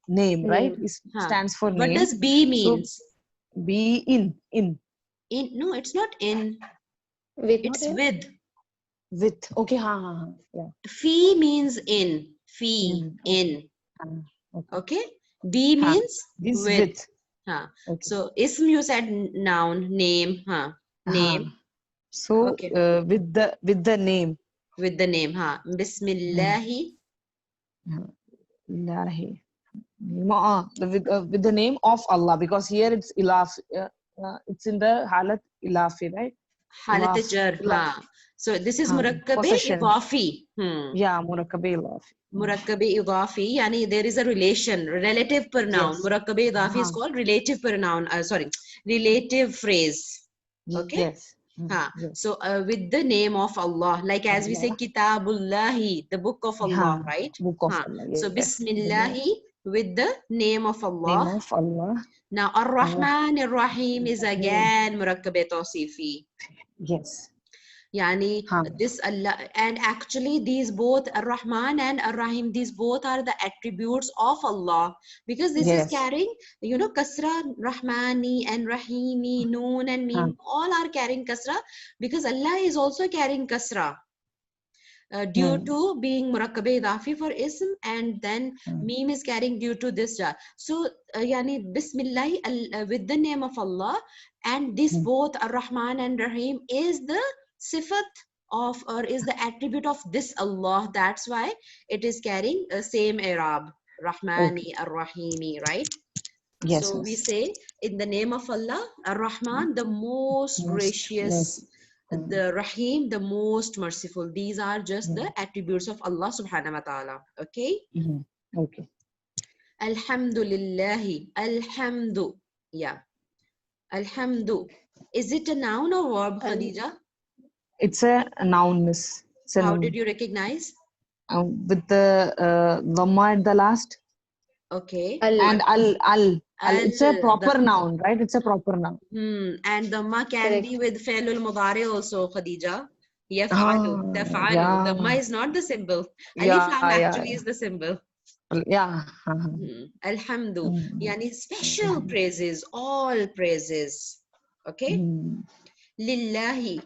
name, right? It stands for name. What does B means? So, B in. No, it's not in. With. It's with. With. Okay, yeah. Fi means in. Fi, in. Okay. B means with. Okay. So ism you said noun, name, name. So with the name. With the name, Bismillahi. Lahi. With the name of Allah, because here it's ilaf. It's in the halat ilafi, right? Halat jar. So this is murakkabe idafi. Yeah, murakkabe idafi. Murakkabe idafi, yani there is a relation, relative pronoun. Yes. Murakkabe idafi is called relative pronoun. Relative phrase. Okay. Yes. Yes. So with the name of Allah, like as we say Kitabullahi, the book of Allah, right? Book of Allah. Yes. So Bismillahi with the name of Allah. Name of Allah. Now Ar-Rahman Ar-Rahim is again Murakkabe Tawsifi. Yes. Yani this Allah, and actually these both Ar-Rahman and Ar-Rahim, these both are the attributes of Allah, because this is carrying, kasra, Rahmani and Rahimi, Noon and Mim, all are carrying kasra, because Allah is also carrying kasra due to being Murakkabe Idafi for ism, and then Mim is carrying due to this jar. So yani Bismillah with the name of Allah, and this both Ar-Rahman and Rahim is the sifat of, or is the attribute of this Allah. That's why it is carrying a same Arab, Rahmani, Ar-Rahimi, right? Yes. So we say in the name of Allah, Ar-Rahman, the most gracious, the Rahim, the most merciful. These are just the attributes of Allah subhanahu wa ta'ala. Okay? Okay. Alhamdulillahi. Alhamdu. Yeah. Alhamdu. Is it a noun or verb, Khadija? It's a noun, miss. How did you recognize? With the dhamma at the last. Okay. And al. It's a proper noun, right? It's a proper noun. And dhamma can be with fi'lul mudari also, Khadija. Yaf'alu, taf'alu. Dhamma is not the symbol. Alif lam actually is the symbol. Yeah. Alhamdu. Yani special praises, all praises. Okay. Lillahi.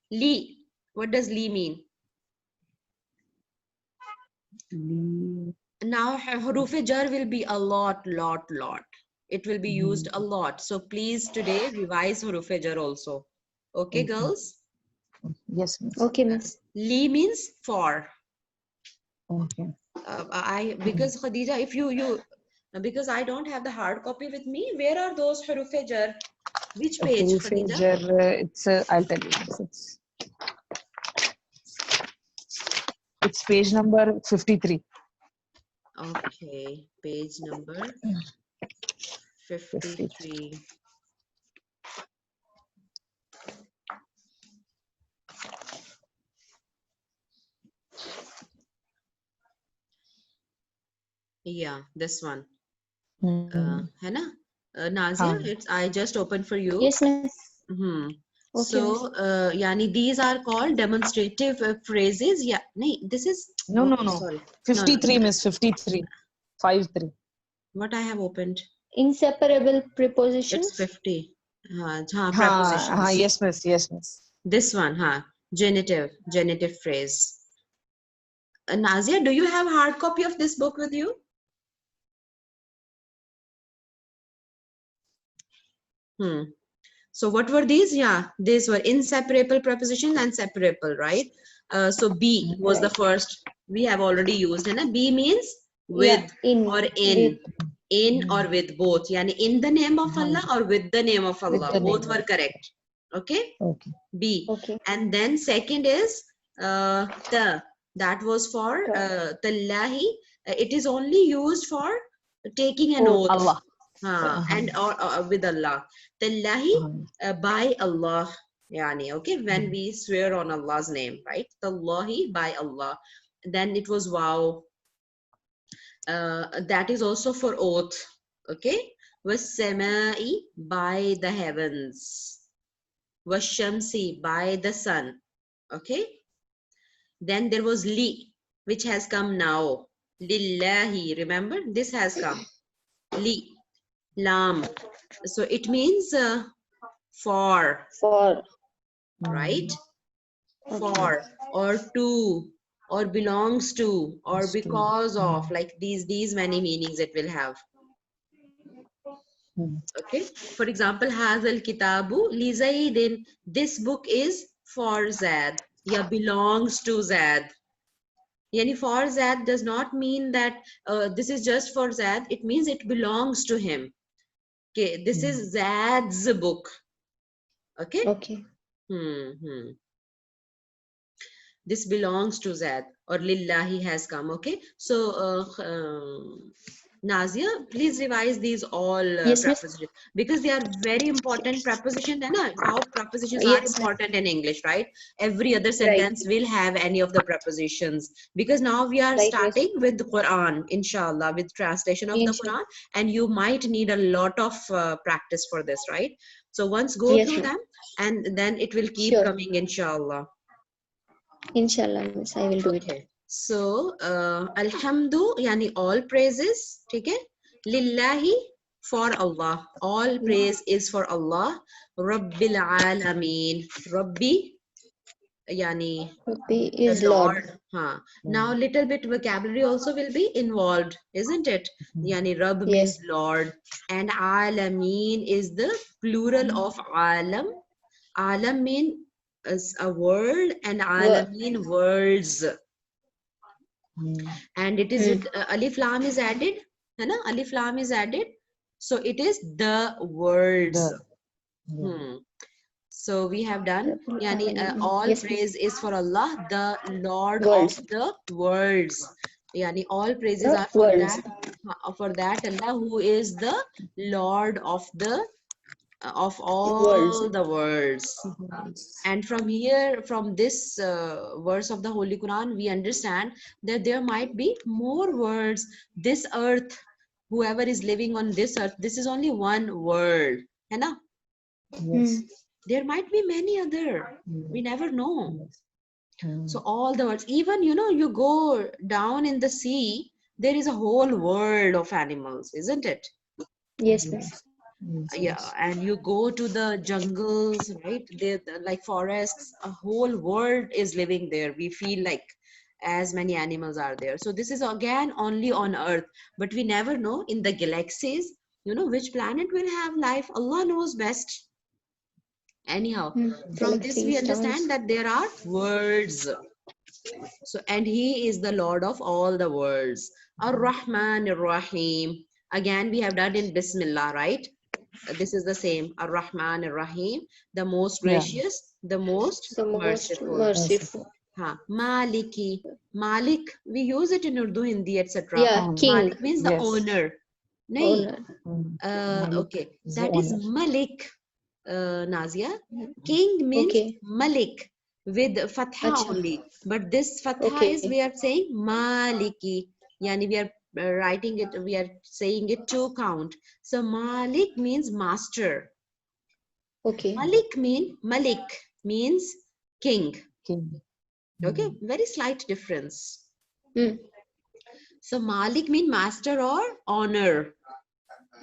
Li. What does li mean? Now huruf jar will be a lot. It will be used a lot. So please today revise huruf jar also. Okay, girls? Yes, miss. Okay, miss. Li means for. Okay. Because Khadija, if you because I don't have the hard copy with me, where are those huruf jar? Which page, Khadija? It's I'll tell you. It's page number 53. Okay, page number 53. Yeah, this one. Hannah? Nazia, I just opened for you. Yes, miss. Okay. So, yani these are called demonstrative phrases. Yeah, this is no. Sorry, 53, miss. 53, 53. What I have opened? Inseparable prepositions. It's 50. Prepositions. Yes, miss. Yes, miss. This one, genitive phrase. Nazia, do you have a hard copy of this book with you? So what were these? Yeah, these were inseparable prepositions and separable, right? So B was the first we have already used. And B means with or in. In or with, both. Yani in the name of Allah or with the name of Allah. Both were correct. Okay. Okay. B. Okay. And then second is ta. That was for tallahi. It is only used for taking an oath. Allah. And or with Allah. Tallahi, by Allah. Yani, okay, when we swear on Allah's name, right? Tallahi, by Allah. Then it was wow. That is also for oath. Okay. Was-samai, by the heavens. Was-shamsi, by the sun. Okay. Then there was li, which has come now. Lillahi, remember this has come. Li, lam. So it means for, right? For, or to, or belongs to, or because of, like these many meanings it will have. Okay. For example, Hazal Kitabu li Zaidin. This book is for Zaid. Yeah, belongs to Zaid. Yani for Zaid does not mean that this is just for Zaid. It means it belongs to him. Okay, this is Zaid's book. Okay. Okay. This belongs to Zaid, or lillahi has come. Okay. So Nazia, please revise these all Yes, prepositions, because they are very important prepositions. And how prepositions are important in English, right? Every other sentence will have any of the prepositions, because now we are starting with the Quran, inshallah, with translation of the Quran, and you might need a lot of practice for this, right? So once go through them, and then it will keep coming, inshallah. Inshallah, miss, I will do it. So, alhamdu, yani all praises, okay? Lillahi, for Allah. All praise is for Allah. Rabbil alameen. Rabbi, yani Rabbi is Lord. Now, little bit vocabulary also will be involved, isn't it? Yani Rabb means Lord, and alameen is the plural of alam. Alam means a world, and alameen worlds. And it is alif lam is added, alif lam is added, so it is the words. So we have done, yani all praise is for Allah, the Lord of the worlds. Yani all praises are for that Allah, who is the Lord of all the worlds. And from here, from this verse of the Holy Quran, we understand that there might be more worlds. This earth, whoever is living on this earth, this is only one world. Yes. There might be many other. We never know. So all the worlds, even you go down in the sea, there is a whole world of animals, isn't it? Yes, miss. Yeah, and you go to the jungles, right? There, like forests, a whole world is living there. We feel like as many animals are there. So this is again only on Earth, but we never know in the galaxies, which planet will have life. Allah knows best. Anyhow, from this we understand that there are worlds. So, and He is the Lord of all the worlds. Ar-Rahman Ar-Rahim. Again, we have done in Bismillah, right? This is the same. Ar-Rahman Ar-Rahim, the most gracious, the most merciful. Maliki. Malik, we use it in Urdu, Hindi, etc. Yeah, king. Malik means the owner. Owner. Okay, that is Malik, Nazia. King means Malik with fatha only. But this fatha is, we are saying Maliki. Yani we are writing it, we are saying it to count. So Malik means master. Malik means king. Okay, very slight difference. So Malik means master or owner.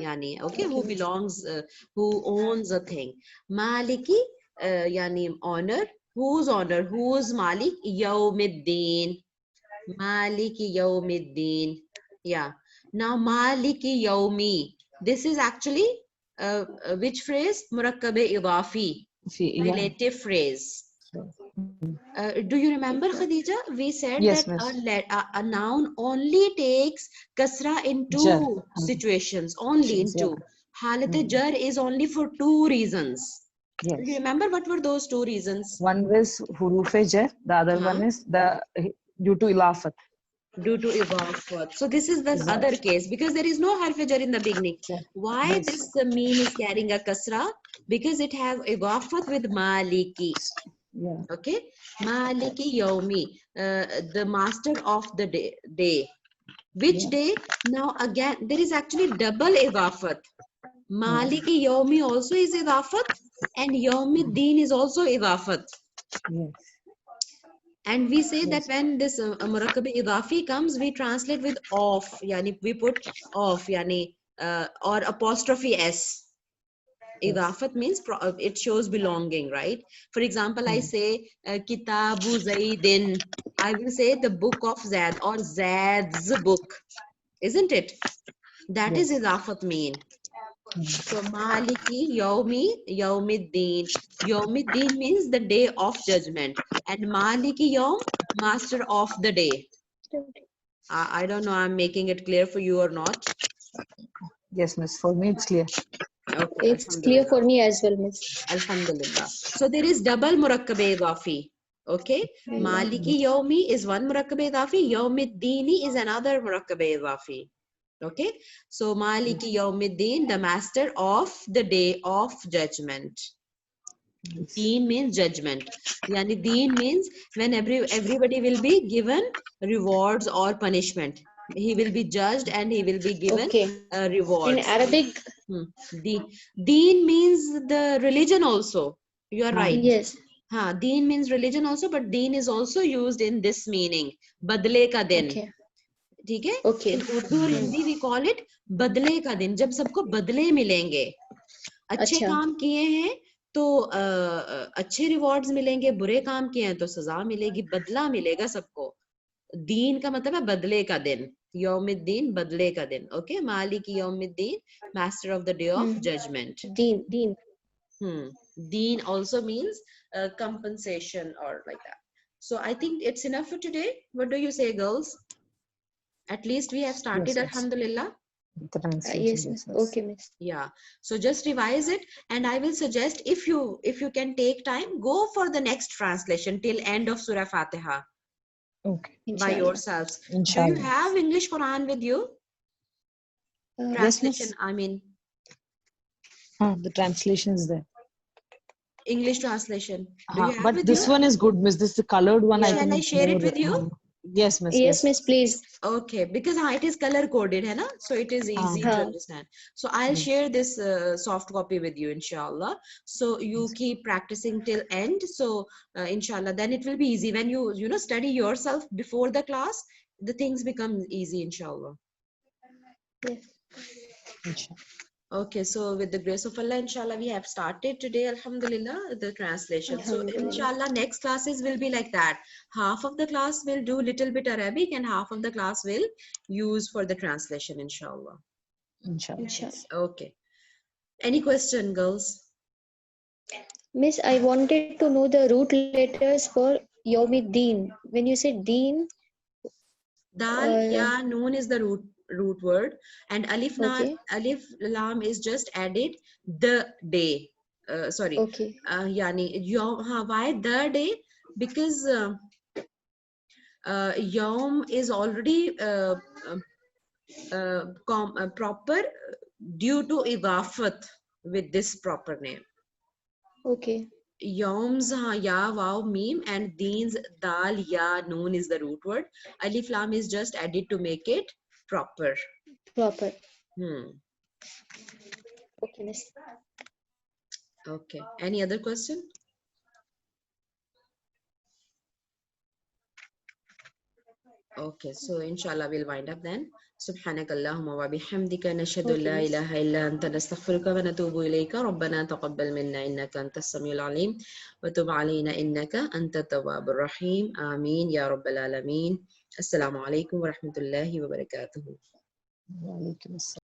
Yani, okay, who belongs, who owns a thing. Maliki, yani owner. Whose owner? Who's Malik? Yawmiddin. Maliki Yawmiddin. Yeah. Now Maliki Yawmi. This is actually which phrase? Murakkabe Idafi. Relative phrase. Do you remember, Khadija? We said that a noun only takes kasra in two situations. Only in two. Halat jar is only for two reasons. Yes. You remember what were those two reasons? One was huruf-e-jar, the other one is due to ilafat. Due to idafat. So this is the other case because there is no harf-e-jar in the beginning. Why this meme is carrying a kasra? Because it has idafat with maliki. Yeah. Okay, maliki yawmi, the master of the day. Which day? Now again, there is actually double idafat. Maliki yawmi also is idafat, and yawmi deen is also idafat. Yes. And we say that when this murakkab idafi comes, we translate with of, yani we put of, yani or apostrophe s. Idafat means it shows belonging, right? For example, I say Kitabu Zaidin. I will say the book of Zaid or Zaid's book, isn't it? That is idafat mean. So Maliki Yawmiddin. Yawmiddin means the day of judgment, and Maliki Yawm, master of the day. I don't know, I'm making it clear for you or not. Yes, miss. For me, it's clear. Okay, it's clear for me as well, miss. Alhamdulillah. So there is double murakkab idafi. Okay, Maliki Yawmi is one murakkab idafi. Yawmiddini is another murakkab idafi. Okay, so Maliki Yawmiddin, the master of the day of judgment. Deen means judgment. Yani deen means when everybody will be given rewards or punishment. He will be judged and he will be given rewards. In Arabic, Deen means the religion also. You are right. Yes. Deen means religion also, but deen is also used in this meaning. Badle ka din. Okay. ठीक है? Okay. In Urdu or Hindi we call it बदले का दिन, जब सबको बदले मिलेंगे. अच्छे काम किए हैं तो अच्छे रिवॉर्ड्स मिलेंगे, बुरे काम किए हैं तो सजा मिलेगी, बदला मिलेगा सबको. दीन का मतलब है बदले का दिन. यौमिद्दीन, बदले का दिन. Okay, Maliki यौमिद्दीन, master of the day of judgment. Deen. Deen also means compensation or like that. So I think it's enough for today. What do you say, girls? At least we have started, alhamdulillah. Yes, miss. Okay, miss. Yeah, so just revise it, and I will suggest if you can take time, go for the next translation till end of Surah Fatiha. Okay. By yourselves. Inshallah. Do you have English Quran with you? Translation, yes, I mean. The translation is there. English translation. Do you have but with this you? one is good, miss. This is the colored one. Yeah. Shall I share it with you? Yes, miss. Yes, miss, please. Okay, because it is color coded, hai na? So it is easy to understand. So I'll share this soft copy with you, inshallah. So you keep practicing till end. So inshallah, then it will be easy when you study yourself before the class. The things become easy, inshallah. Yes. Inshallah. Okay, so with the grace of Allah, inshallah, we have started today, alhamdulillah, the translation. So inshallah, next classes will be like that. Half of the class will do little bit Arabic and half of the class will use for the translation, inshallah. Inshallah. Okay. Any question, girls? Miss, I wanted to know the root letters for Yawmiddin. When you say Deen, Dal, Ya, Noon is the root word, and alif lam is just added the day. Sorry. Okay. Why the day? Because Yawm is already proper due to idafat with this proper name. Okay. Yawms ya, waw, mim, and deens dal, ya, noon is the root word. Alif lam is just added to make it proper. Proper. Okay, miss. Okay. Any other question? Okay, so inshallah we'll wind up then. سبحانك اللهم وبحمدك نشهد أن لا إله إلا أنت نستغفرك ونتوب إليك ربنا تقبل منا إنك أنت السميع العليم وتب علينا إنك أنت التواب الرحيم آمين يا رب العالمين. السلام عليكم ورحمة الله وبركاته. وعليكم السلام.